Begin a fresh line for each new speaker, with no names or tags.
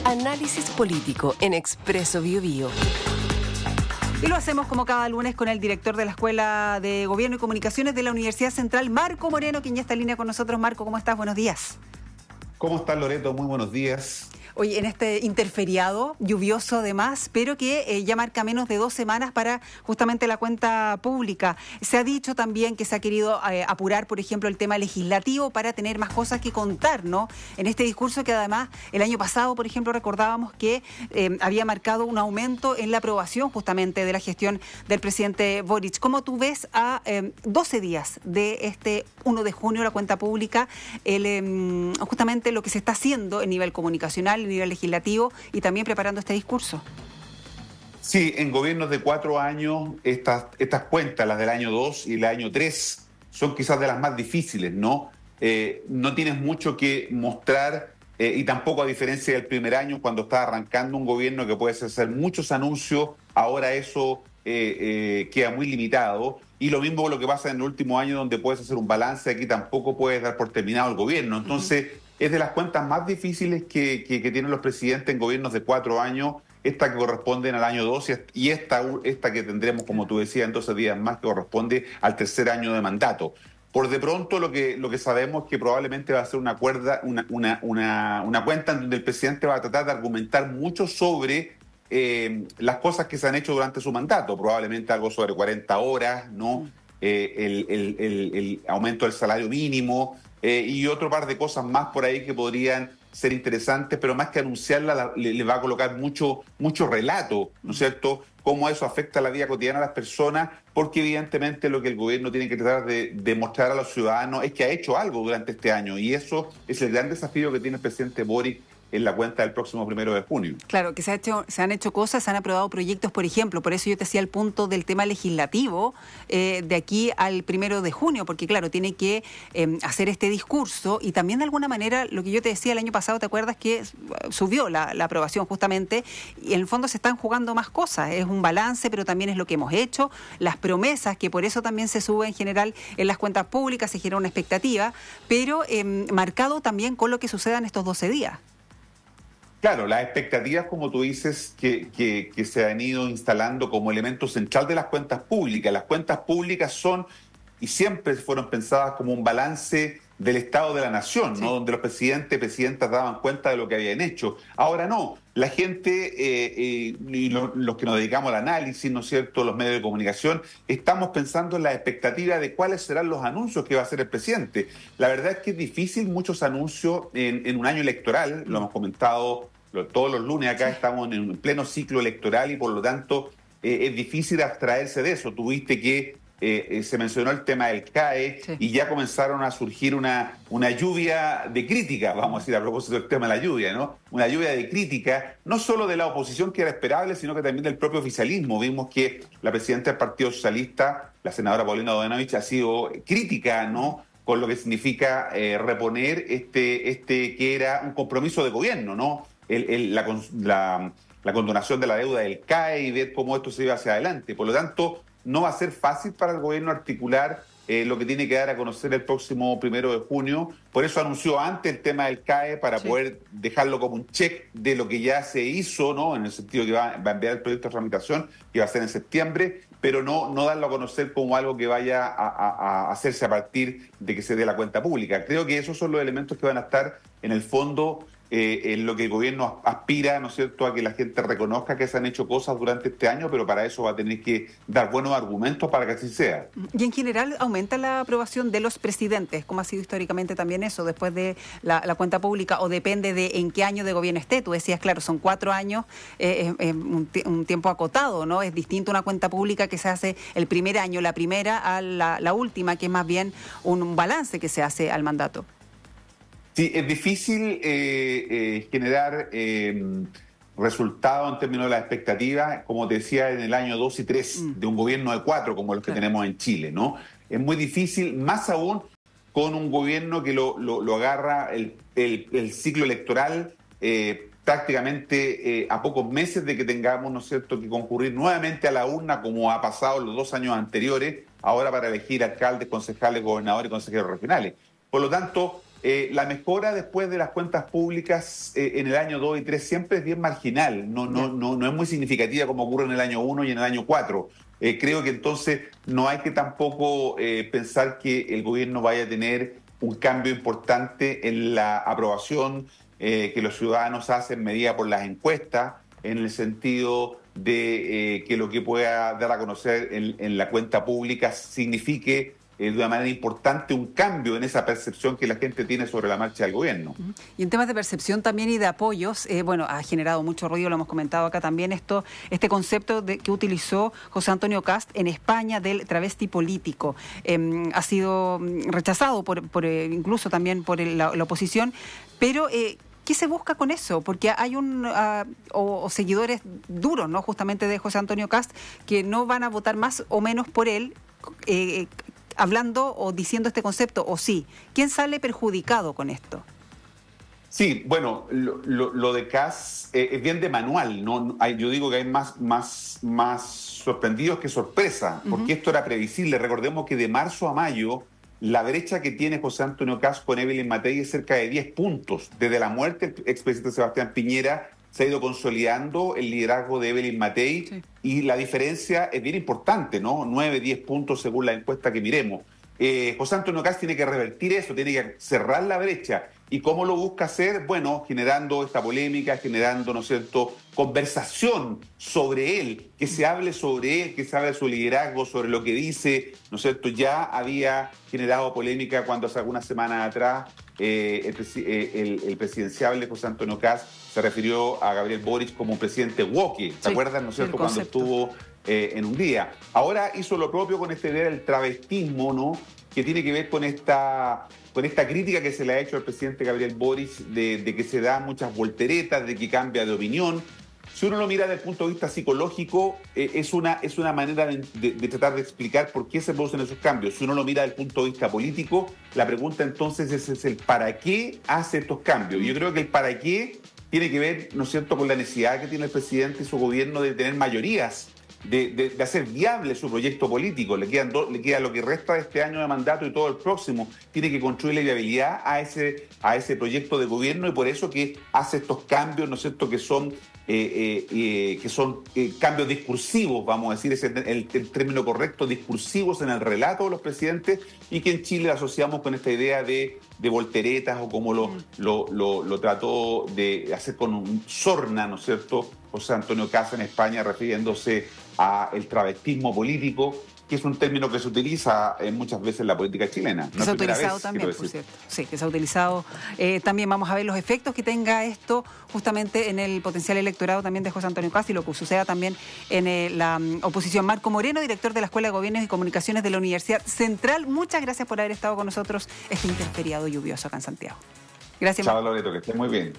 Análisis político en Expreso Biobío.
Y lo hacemos como cada lunes con el director de la Escuela de Gobierno y Comunicaciones de la Universidad Central, Marco Moreno, quien ya está en línea con nosotros. Marco, ¿cómo estás? Buenos días.
¿Cómo estás, Loreto? Muy buenos días.
Oye, en este interferiado, lluvioso además, pero que ya marca menos de 2 semanas para justamente la cuenta pública. Se ha dicho también que se ha querido apurar, por ejemplo, el tema legislativo para tener más cosas que contar, ¿no? En este discurso que además el año pasado, por ejemplo, recordábamos que había marcado un aumento en la aprobación justamente de la gestión del presidente Boric. ¿Cómo tú ves a 12 días de este 1 de junio la cuenta pública, justamente lo que se está haciendo a nivel comunicacional, a nivel legislativo y también preparando este discurso?
Sí, en gobiernos de 4 años, estas cuentas, las del año 2 y el año 3, son quizás de las más difíciles, ¿no? No tienes mucho que mostrar y tampoco, a diferencia del primer año, cuando estás arrancando un gobierno que puedes hacer muchos anuncios, ahora eso queda muy limitado. Y lo mismo con lo que pasa en el último año, donde puedes hacer un balance, aquí tampoco puedes dar por terminado el gobierno. Entonces, es de las cuentas más difíciles que tienen los presidentes en gobiernos de 4 años, esta que corresponden al año 2 y esta que tendremos, como tú decías, en 12 días más, que corresponde al tercer año de mandato. Por de pronto, lo que sabemos es que probablemente va a ser una cuenta en donde el presidente va a tratar de argumentar mucho sobre las cosas que se han hecho durante su mandato, probablemente algo sobre 40 horas, ¿no? El aumento del salario mínimo y otro par de cosas más por ahí que podrían ser interesantes, pero más que anunciarla le va a colocar mucho relato, ¿no es cierto?, cómo eso afecta la vida cotidiana de las personas, porque evidentemente lo que el gobierno tiene que tratar de demostrar a los ciudadanos es que ha hecho algo durante este año, y eso es el gran desafío que tiene el presidente Boric en la cuenta del próximo 1 de junio.
Claro, que se han hecho cosas, se han aprobado proyectos, por ejemplo, por eso yo te decía el punto del tema legislativo de aquí al 1 de junio, porque claro, tiene que hacer este discurso y también de alguna manera, lo que yo te decía el año pasado, ¿te acuerdas que subió la aprobación justamente? Y en el fondo se están jugando más cosas, es un balance, pero también es lo que hemos hecho, las promesas, que por eso también se sube en general en las cuentas públicas, se genera una expectativa, pero marcado también con lo que suceda en estos 12 días.
Claro, las expectativas, como tú dices, que se han ido instalando como elemento central de las cuentas públicas. Las cuentas públicas son y siempre fueron pensadas como un balance del Estado de la Nación, sí, ¿no? Donde los presidentes y presidentas daban cuenta de lo que habían hecho. Ahora no, la gente y los que nos dedicamos al análisis, ¿no es cierto?, los medios de comunicación, estamos pensando en la expectativa de cuáles serán los anuncios que va a hacer el presidente. La verdad es que es difícil muchos anuncios en un año electoral, lo hemos comentado todos los lunes acá, estamos en un pleno ciclo electoral y por lo tanto es difícil abstraerse de eso. Tuviste que se mencionó el tema del CAE, sí, y ya comenzaron a surgir una lluvia de crítica, vamos a decir, a propósito del tema de la lluvia, ¿no? Una lluvia de crítica, no solo de la oposición, que era esperable, sino que también del propio oficialismo. Vimos que la presidenta del Partido Socialista, la senadora Paulina Bodanovich, ha sido crítica, ¿no?, con lo que significa reponer este que era un compromiso de gobierno, ¿no?, la condonación de la deuda del CAE y ver cómo esto se iba hacia adelante. Por lo tanto, no va a ser fácil para el gobierno articular lo que tiene que dar a conocer el próximo 1 de junio. Por eso anunció antes el tema del CAE, para poder dejarlo como un check de lo que ya se hizo, ¿no?, en el sentido que va a enviar el proyecto de tramitación, que va a ser en septiembre, pero no darlo a conocer como algo que vaya a hacerse a partir de que se dé la cuenta pública. Creo que esos son los elementos que van a estar en el fondo en lo que el gobierno aspira, ¿no es cierto?, a que la gente reconozca que se han hecho cosas durante este año, pero para eso va a tener que dar buenos argumentos para que así sea.
Y en general aumenta la aprobación de los presidentes, ¿cómo ha sido históricamente también eso, después de la cuenta pública, o depende de en qué año de gobierno esté? Tú decías, claro, son 4 años, un tiempo acotado, ¿no? Es distinto una cuenta pública que se hace el primer año, la primera, a la última, que es más bien un balance que se hace al mandato.
Sí, es difícil generar resultados en términos de las expectativas, como te decía, en el año 2 y 3 de un gobierno de 4 como los que tenemos en Chile, ¿no? Es muy difícil, más aún con un gobierno que lo agarra el ciclo electoral prácticamente a pocos meses de que tengamos, ¿no es cierto?, que concurrir nuevamente a la urna, como ha pasado los 2 años anteriores, ahora para elegir alcaldes, concejales, gobernadores y consejeros regionales. Por lo tanto, la mejora después de las cuentas públicas en el año 2 y 3 siempre es bien marginal, no es muy significativa como ocurre en el año 1 y en el año 4. Creo que entonces no hay que tampoco pensar que el gobierno vaya a tener un cambio importante en la aprobación que los ciudadanos hacen medida por las encuestas, en el sentido de que lo que pueda dar a conocer en la cuenta pública signifique de una manera importante un cambio en esa percepción que la gente tiene sobre la marcha del gobierno.
Y en temas de percepción también y de apoyos, bueno, ha generado mucho ruido, lo hemos comentado acá también, este concepto que utilizó José Antonio Kast en España del travesti político. Ha sido rechazado incluso también por la oposición, pero... ¿qué se busca con eso? Porque hay o seguidores duros, ¿no? Justamente de José Antonio Kast, que no van a votar más o menos por él, hablando o diciendo este concepto, o sí. ¿Quién sale perjudicado con esto?
Sí, bueno, lo de Kast es bien de manual, ¿no? Yo digo que hay más sorprendidos que sorpresa, porque esto era previsible. Recordemos que de marzo a mayo la brecha que tiene José Antonio Kast con Evelyn Matei es cerca de 10 puntos. Desde la muerte del expresidente Sebastián Piñera se ha ido consolidando el liderazgo de Evelyn Matei, sí, y la diferencia es bien importante, ¿no? 9, 10 puntos según la encuesta que miremos. José Antonio Kast tiene que revertir eso, tiene que cerrar la brecha. ¿Y cómo lo busca hacer? Bueno, generando esta polémica, generando, ¿no es cierto?, conversación sobre él, que se hable sobre él, que se hable de su liderazgo, sobre lo que dice, ¿no es cierto? Ya había generado polémica cuando hace algunas semanas atrás el presidenciable José Antonio Kast se refirió a Gabriel Boric como un presidente woke, ¿te acuerdas, no es cierto?, cuando estuvo en Hungría. Ahora hizo lo propio con esta idea del travestismo, ¿no?, que tiene que ver con esta crítica que se le ha hecho al presidente Gabriel Boric de que se da muchas volteretas, de que cambia de opinión. Si uno lo mira desde el punto de vista psicológico, es una manera de tratar de explicar por qué se producen esos cambios. Si uno lo mira desde el punto de vista político, la pregunta entonces es el para qué hace estos cambios. Y yo creo que el para qué tiene que ver, ¿no es cierto?, con la necesidad que tiene el presidente y su gobierno de tener mayorías, de hacer viable su proyecto político. Le queda lo que resta de este año de mandato y todo el próximo. Tiene que construir la viabilidad a ese proyecto de gobierno, y por eso que hace estos cambios, ¿no es cierto?, que son cambios discursivos, vamos a decir, es el término correcto, discursivos en el relato de los presidentes, y que en Chile asociamos con esta idea de volteretas, o como lo trató de hacer con un sorna, ¿no es cierto?, José Antonio Kast en España, refiriéndose al travestismo político, que es un término que se utiliza muchas veces en la política chilena.
Que se ha utilizado también, por cierto. Sí, que se ha utilizado. También vamos a ver los efectos que tenga esto justamente en el potencial electorado también de José Antonio Kast, y lo que suceda también en la oposición. Marco Moreno, director de la Escuela de Gobiernos y Comunicaciones de la Universidad Central, muchas gracias por haber estado con nosotros este interferiado lluvioso acá en Santiago. Gracias.
Chao, Loreto, que estés muy bien.